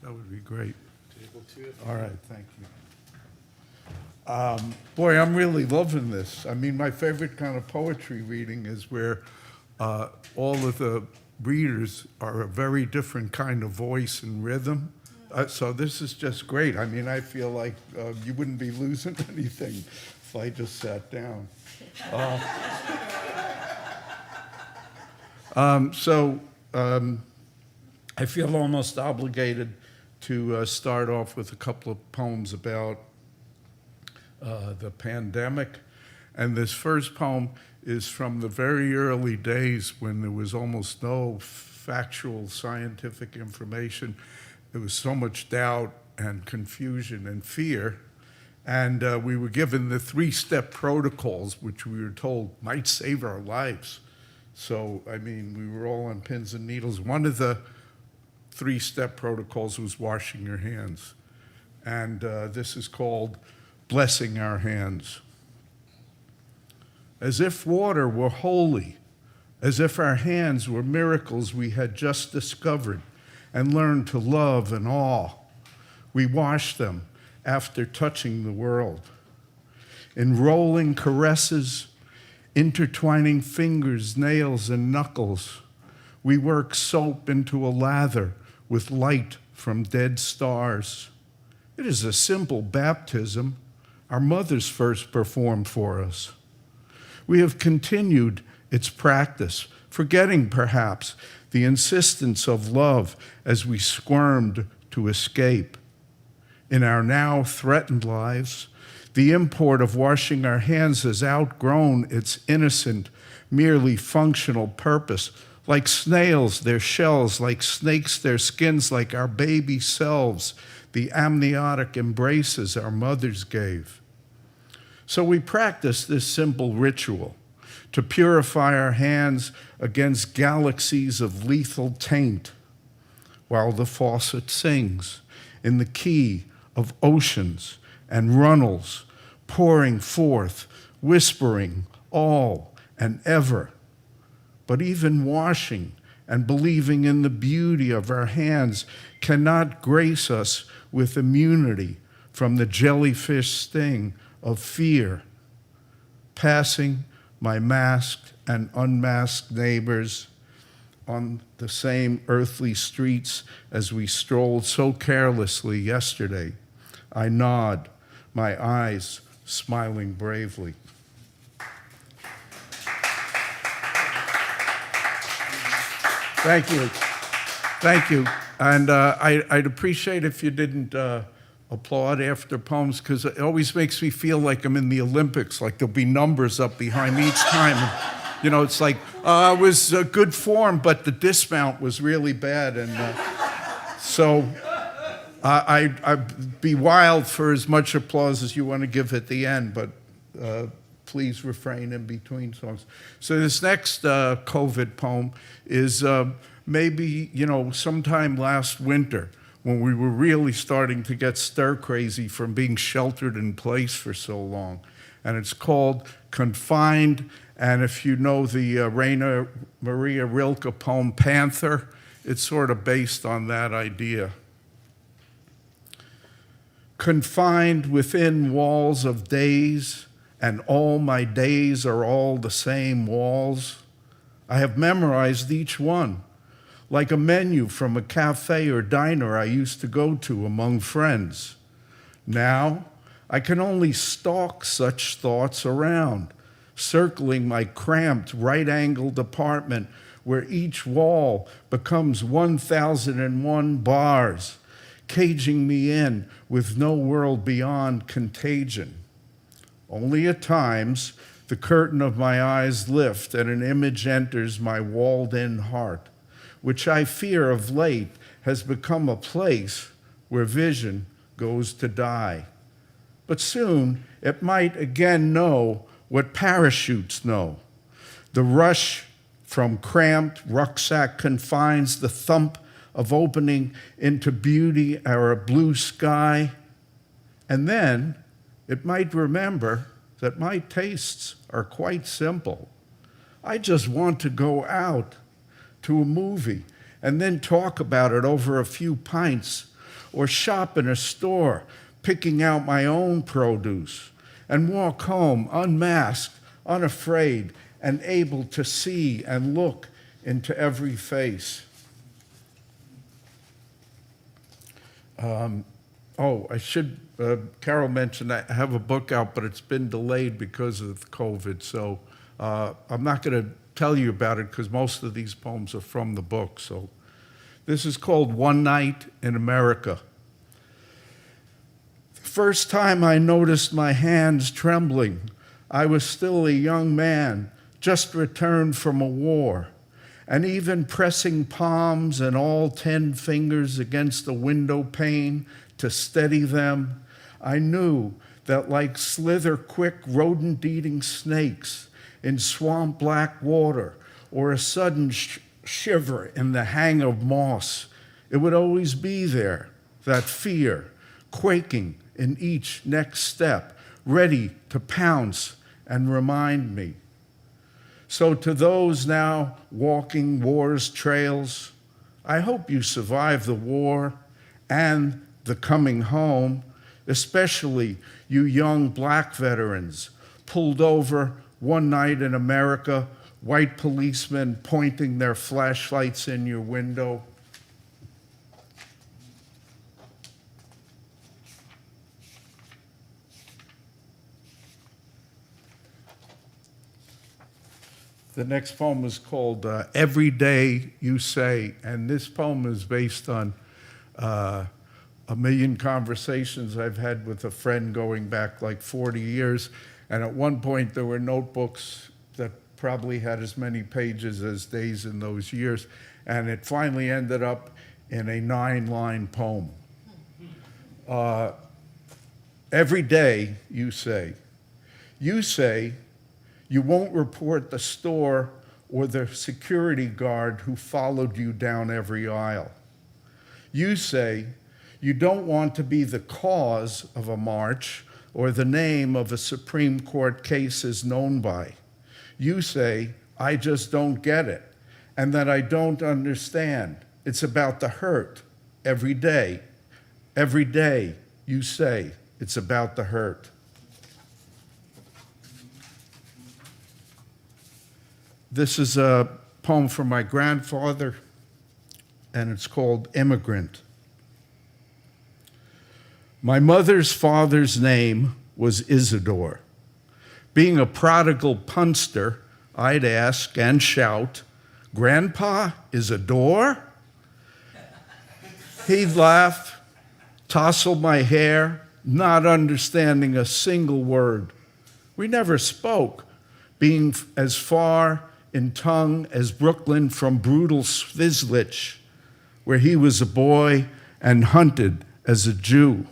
That would be great. All right, thank you. Boy, I'm really loving this. I mean, my favorite kind of poetry reading is where all of the readers are a very different kind of voice and rhythm. So this is just great. I mean, I feel like you wouldn't be losing anything if I just sat down. I feel almost obligated to start off with a couple of poems about the pandemic. And this first poem is from the very early days when there was almost no factual scientific information. There was so much doubt and confusion and fear. And we were given the 3-step protocols, which we were told might save our lives. So, I mean, we were all on pins and needles. One of the 3-step protocols was washing your hands. And this is called Blessing Our Hands. As if water were holy, as if our hands were miracles we had just discovered and learned to love and awe, we wash them after touching the world. In rolling caresses, intertwining fingers, nails, and knuckles, We work soap into a lather with light from dead stars. It is a simple baptism our mothers first performed for us. We have continued its practice, forgetting perhaps the insistence of love as we squirmed to escape. In our now threatened lives, the import of washing our hands has outgrown its innocent, merely functional purpose. Like snails, their shells, like snakes, their skins, like our baby selves, the amniotic embraces our mothers gave. So we practice this simple ritual to purify our hands against galaxies of lethal taint, while the faucet sings in the key of oceans and runnels, pouring forth, whispering all and ever. But even washing and believing in the beauty of our hands cannot grace us with immunity from the jellyfish sting of fear. Passing my masked and unmasked neighbors on the same earthly streets as we strolled so carelessly yesterday, I nod, my eyes smiling bravely. Thank you. Thank you. And I'd appreciate if you didn't applaud after poems, because it always makes me feel like I'm in the Olympics, like there'll be numbers up behind me each time. You know, it's like, it was a good form, but the dismount was really bad. And so I'd be wild for as much applause as you want to give at the end, but please refrain in between songs. So this next COVID poem is maybe, sometime last winter when we were really starting to get stir crazy from being sheltered in place for so long. And it's called Confined. And if you know the Rainer Maria Rilke poem Panther, it's sort of based on that idea. Confined within walls of days, and all my days are all the same walls. I have memorized each one, like a menu from a cafe or diner I used to go to among friends. Now, I can only stalk such thoughts around, circling my cramped right-angled apartment where each wall becomes 1001 bars, caging me in with no world beyond contagion. Only at times, the curtain of my eyes lift and an image enters my walled-in heart, which I fear of late has become a place where vision goes to die. But soon it might again know what parachutes know. The rush from cramped rucksack confines, the thump of opening into beauty or a blue sky. And then it might remember that my tastes are quite simple. I just want to go out to a movie and then talk about it over a few pints, or shop in a store, picking out my own produce, and walk home unmasked, unafraid, and able to see and look into every face. I should, Carol mentioned I have a book out, but it's been delayed because of COVID, so I'm not going to tell you about it because most of these poems are from the book. So this is called One Night in America. The first time I noticed my hands trembling, I was still a young man, just returned from a war, and even pressing palms and all 10 fingers against the window pane to steady them, I knew that like slither-quick rodent-eating snakes in swamp-black water or a sudden shiver in the hang of moss, it would always be there, that fear, quaking in each next step, ready to pounce and remind me. So to those now walking war's trails, I hope you survive the war and the coming home, especially you young black veterans pulled over one night in America white policemen pointing their flashlights in your window. The next poem is called Every Day You Say, and this poem is based on a million conversations I've had with a friend going back like 40 years, and at one point there were notebooks that probably had as many pages as days in those years, and it finally ended up in a 9-line poem. Every day you say you won't report the store or the security guard who followed you down every aisle. You say you don't want to be the cause of a march or the name of a Supreme Court case is known by. You say, I just don't get it, and that I don't understand. It's about the hurt every day. Every day you say it's about the hurt. This is a poem from my grandfather, and it's called Immigrant. My mother's father's name was Isidore. Being a prodigal punster, I'd ask and shout, Grandpa, Isidore? He'd laugh, tousle my hair, not understanding a single word. We never spoke, being as far in tongue as Brooklyn from brutal Svizlich, where he was a boy and hunted as a Jew.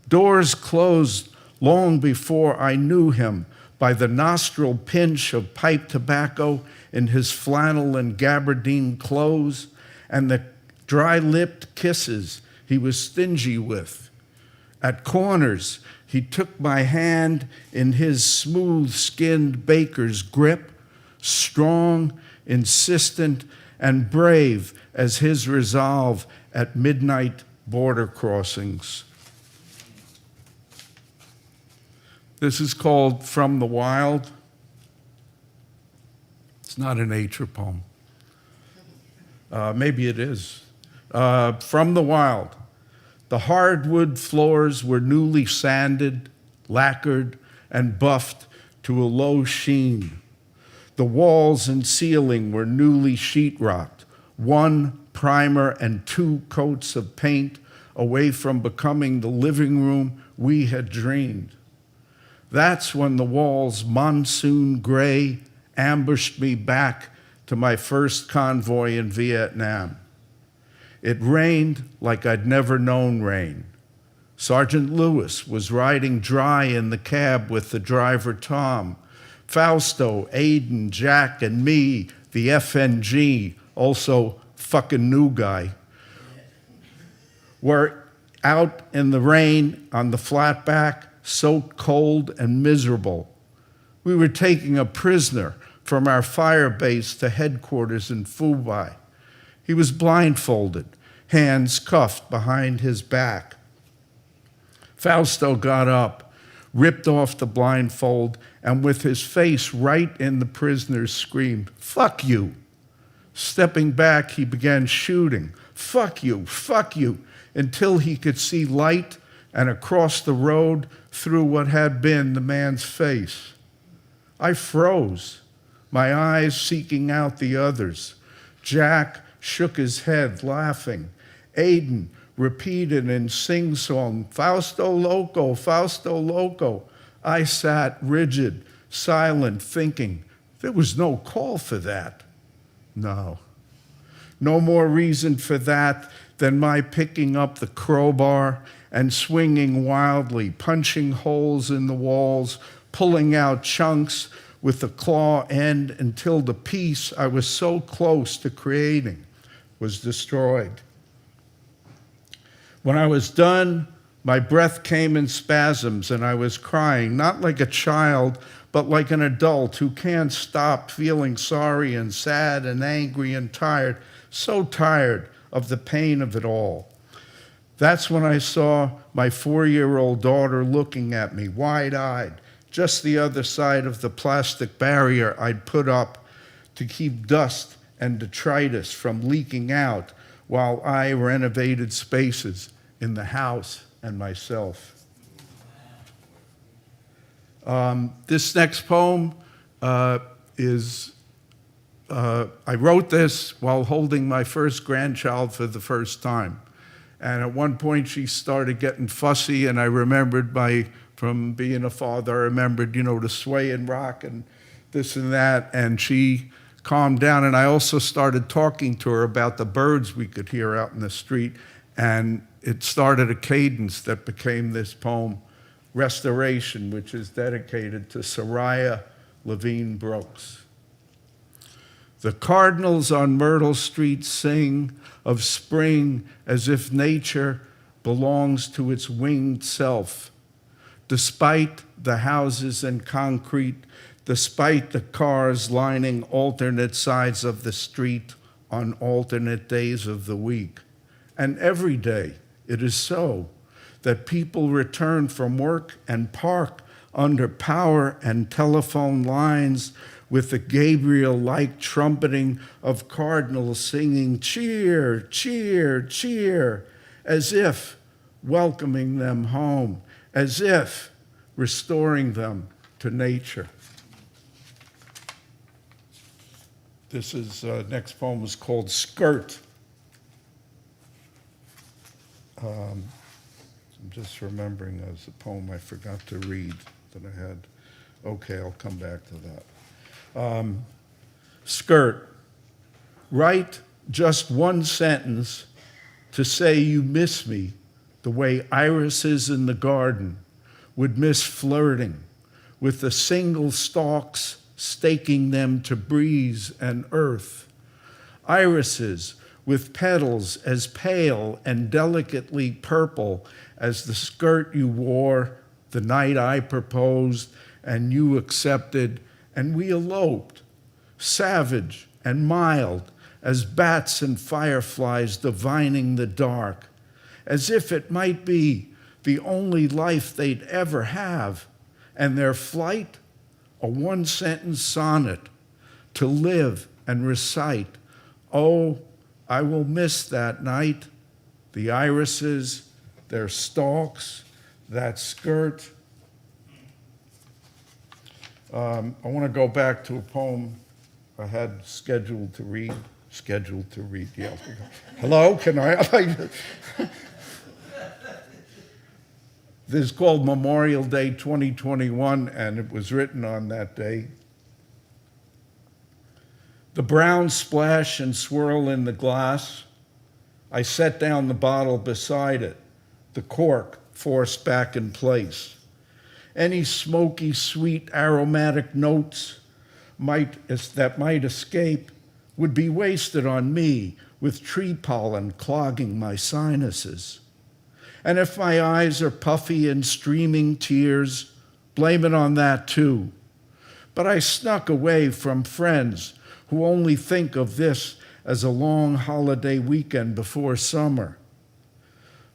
Doors closed long before I knew him by the nostril pinch of pipe tobacco in his flannel and gabardine clothes and the dry-lipped kisses he was stingy with. At corners, he took my hand in his smooth-skinned baker's grip, strong, insistent, and brave as his resolve at midnight border crossings. This is called From the Wild. It's not a nature poem. Maybe it is. From the Wild. The hardwood floors were newly sanded, lacquered, and buffed to a low sheen. The walls and ceiling were newly sheetrocked, 1 primer and 2 coats of paint away from becoming the living room we had dreamed. That's when the walls, monsoon gray, ambushed me back to my first convoy in Vietnam. It rained like I'd never known rain. Sergeant Lewis was riding dry in the cab with the driver Tom. Fausto, Aiden, Jack, and me, the FNG, also fucking new guy, were out in the rain on the flat back, soaked cold and miserable. We were taking a prisoner from our fire base to headquarters in Phu Bai. He was blindfolded, hands cuffed behind his back. Fausto got up, ripped off the blindfold, and with his face right in the prisoner's screamed, "Fuck you." Stepping back, he began shooting, fuck you," until he could see light and across the road through what had been the man's face. I froze, my eyes seeking out the others. Jack shook his head, laughing. Aiden repeated in sing-song, "Fausto Loco, Fausto Loco." I sat rigid, silent, thinking, there was no call for that. No more reason for that than my picking up the crowbar and swinging wildly, punching holes in the walls, pulling out chunks with the claw end until the piece I was so close to creating was destroyed. When I was done, my breath came in spasms and I was crying, not like a child, but like an adult who can't stop feeling sorry and sad and angry and tired, so tired of the pain of it all. That's when I saw my 4-year-old daughter looking at me, wide-eyed, just the other side of the plastic barrier I'd put up to keep dust and detritus from leaking out while I renovated spaces in the house and myself. This next poem I wrote this while holding my first grandchild for the first time. And at one point she started getting fussy, and I remembered from being a father, I remembered, the sway and rock and this and that, and she calmed down. And I also started talking to her about the birds we could hear out in the street, and it started a cadence that became this poem, Restoration, which is dedicated to Soraya Levine Brooks. The cardinals on Myrtle Street sing of spring as if nature belongs to its winged self. Despite the houses and concrete, despite the cars lining alternate sides of the street on alternate days of the week. And every day it is so that people return from work and park under power and telephone lines with the Gabriel-like trumpeting of cardinals singing cheer, cheer, cheer, as if welcoming them home, as if restoring them to nature. This is, next poem is called Skirt. I'm just remembering as a poem I forgot to read that I had. Okay, I'll come back to that. Skirt. Write just one sentence to say you miss me the way irises in the garden would miss flirting with the single stalks staking them to breeze and earth. Irises with petals as pale and delicately purple as the skirt you wore the night I proposed and you accepted, and we eloped, savage and mild as bats and fireflies divining the dark, as if it might be the only life they'd ever have, and their flight a one-sentence sonnet to live and recite. Oh, I will miss that night, the irises, their stalks, that skirt. I want to go back to a poem I had scheduled to read, yeah. Hello, can I? This is called Memorial Day 2021, and it was written on that day. The brown splash and swirl in the glass. I set down the bottle beside it, the cork forced back in place. Any smoky, sweet, aromatic notes that might escape would be wasted on me with tree pollen clogging my sinuses. And if my eyes are puffy and streaming tears, blame it on that too. But I snuck away from friends who only think of this as a long holiday weekend before summer.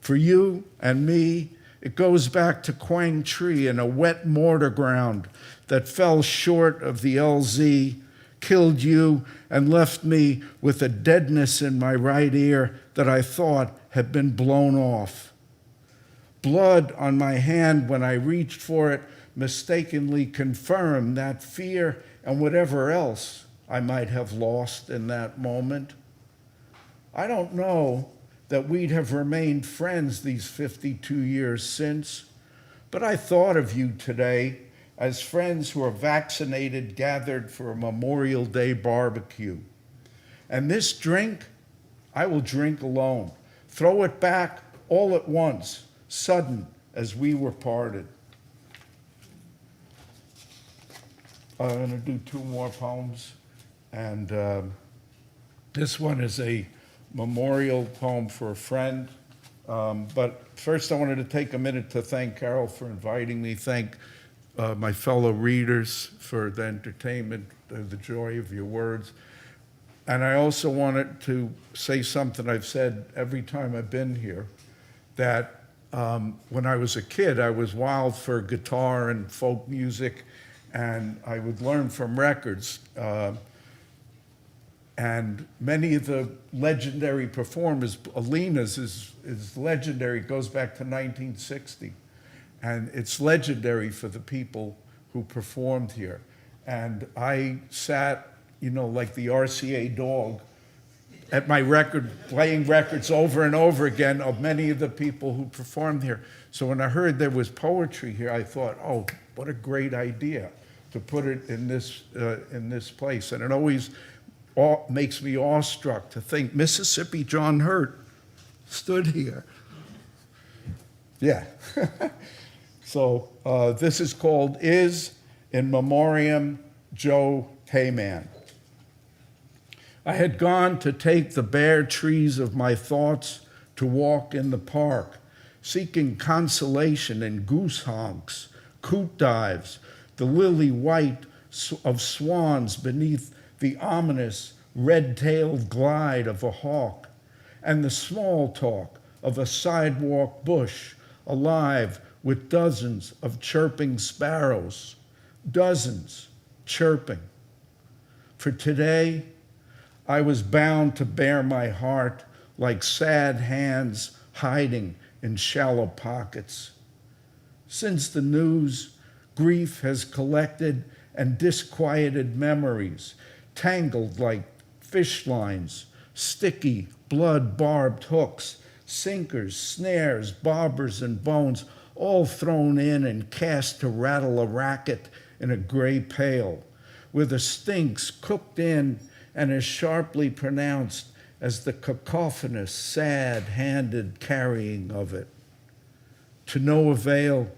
For you and me, it goes back to Quang Tri in a wet mortar ground that fell short of the LZ, killed you, and left me with a deadness in my right ear that I thought had been blown off. Blood on my hand when I reached for it mistakenly confirmed that fear and whatever else I might have lost in that moment. I don't know that we'd have remained friends these 52 years since, but I thought of you today as friends who are vaccinated gathered for a Memorial Day barbecue. And this drink, I will drink alone. Throw it back all at once, sudden as we were parted. I'm going to do two more poems. And this one is a memorial poem for a friend. But first I wanted to take a minute to thank Carol for inviting me, thank my fellow readers for the entertainment, the joy of your words. And I also wanted to say something I've said every time I've been here, that when I was a kid, I was wild for guitar and folk music, and I would learn from records. And many of the legendary performers, Alina's is legendary, it goes back to 1960. And it's legendary for the people who performed here. And I sat, like the RCA dog, at my record, playing records over and over again of many of the people who performed here. So when I heard there was poetry here, I thought, oh, what a great idea to put it in this place. And it always makes me awestruck to think Mississippi John Hurt stood here. Yeah. So this is called Is in Memoriam Joe Hayman. I had gone to take the bare trees of my thoughts to walk in the park, seeking consolation in goose honks, coot dives, the lily white of swans beneath the ominous red-tailed glide of a hawk, and the small talk of a sidewalk bush alive with dozens of chirping sparrows, dozens chirping. For today, I was bound to bear my heart like sad hands hiding in shallow pockets. Since the news, grief has collected and disquieted memories, tangled like fish lines, sticky, blood-barbed hooks, sinkers, snares, bobbers, and bones, all thrown in and cast to rattle a racket in a gray pail, with the stinks cooked in and as sharply pronounced as the cacophonous, sad-handed carrying of it. To no avail,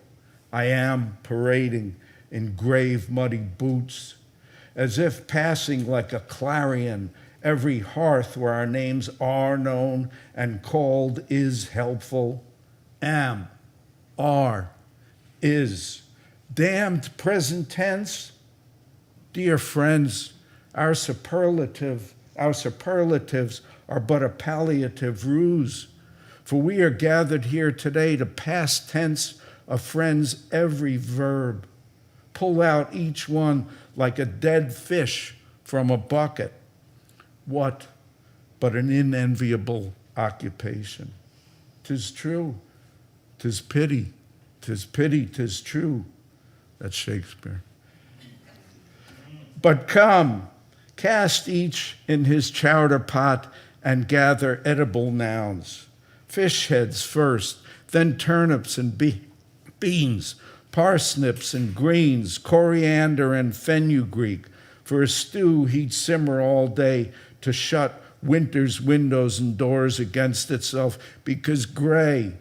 I am parading in grave, muddy boots, as if passing like a clarion every hearth where our names are known and called is helpful. Am, are, is. Damned present tense. Dear friends, our superlatives are but a palliative ruse, for we are gathered here today to past tense a friend's every verb, pull out each one like a dead fish from a bucket. What but an unenviable occupation? 'Tis true, 'tis pity, 'tis true. That's Shakespeare. But come, cast each in his chowder pot and gather edible nouns. Fish heads first, then turnips and beans, parsnips and greens, coriander and fenugreek. For a stew he'd simmer all day to shut winter's windows and doors against itself, because gray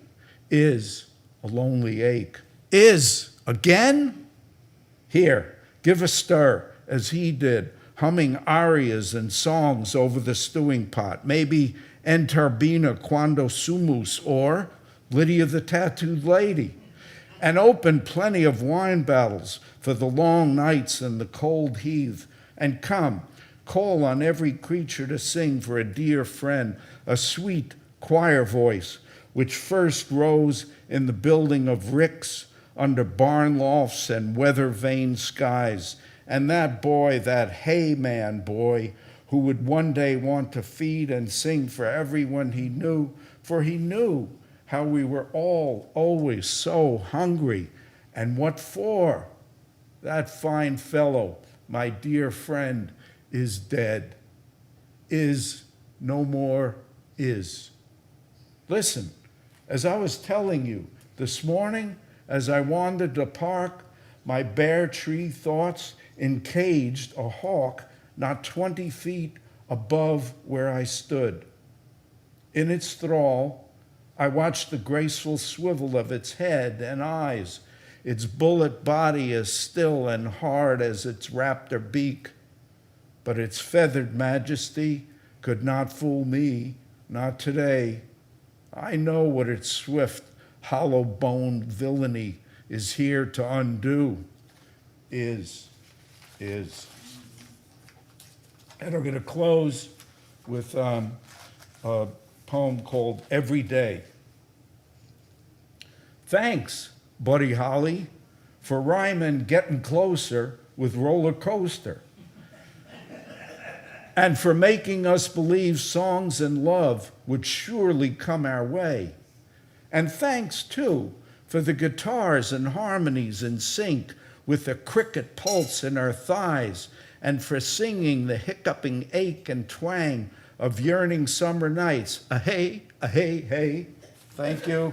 is a lonely ache. Is again? Here, give a stir, as he did, humming arias and songs over the stewing pot. Maybe Enterbina Quando Sumus or Lydia the Tattooed Lady. And open plenty of wine battles for the long nights and the cold heath. And come, call on every creature to sing for a dear friend, a sweet choir voice, which first rose in the building of ricks under barn lofts and weather-vane skies. And that boy, that Hayman boy, who would one day want to feed and sing for everyone he knew, for he knew how we were all always so hungry. And what for? That fine fellow, my dear friend, is dead. Is no more is. Listen, as I was telling you this morning, as I wandered the park, my bare tree thoughts encaged a hawk not 20 feet above where I stood. In its thrall, I watched the graceful swivel of its head and eyes, its bullet body as still and hard as its raptor beak. But its feathered majesty could not fool me, not today. I know what its swift, hollow-boned villainy is here to undo. Is. And I'm going to close with a poem called Every Day. Thanks, Buddy Holly, for rhyming getting closer with roller coaster. and for making us believe songs and love would surely come our way. And thanks, too, for the guitars and harmonies in sync with the cricket pulse in our thighs, and for singing the hiccuping ache and twang of yearning summer nights. A-hey, a-hey, hey. Thank you.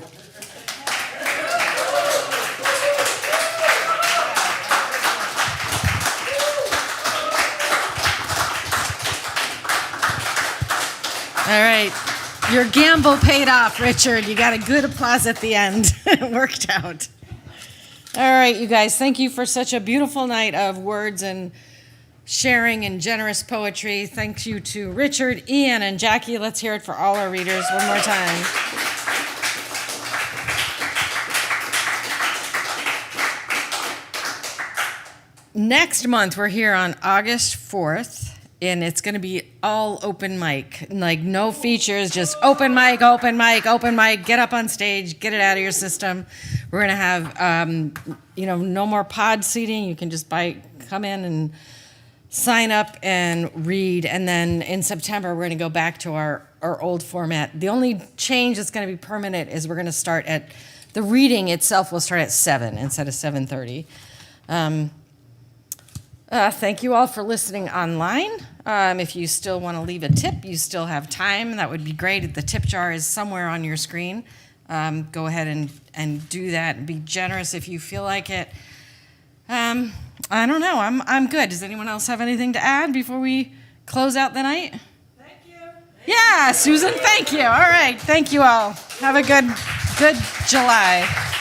All right. Your gamble paid off, Richard. You got a good applause at the end. It worked out. All right, you guys, thank you for such a beautiful night of words and sharing and generous poetry. Thank you to Richard, Ian, and Jackie. Let's hear it for all our readers one more time. Next month, we're here on August 4th. And it's going to be all open mic, like no features, just open mic, open mic, open mic. Get up on stage, get it out of your system. We're going to have, no more pod seating. You can just come in and sign up and read. And then in September, we're going to go back to our old format. The only change that's going to be permanent is we're going to start at, the reading itself will start at 7 instead of 7:30. Thank you all for listening online. If you still want to leave a tip, you still have time. That would be great. The tip jar is somewhere on your screen. Go ahead and do that and be generous if you feel like it. I don't know. I'm good. Does anyone else have anything to add before we close out the night? Thank you. Yeah, Susan, thank you. All right. Thank you all. Have a good July.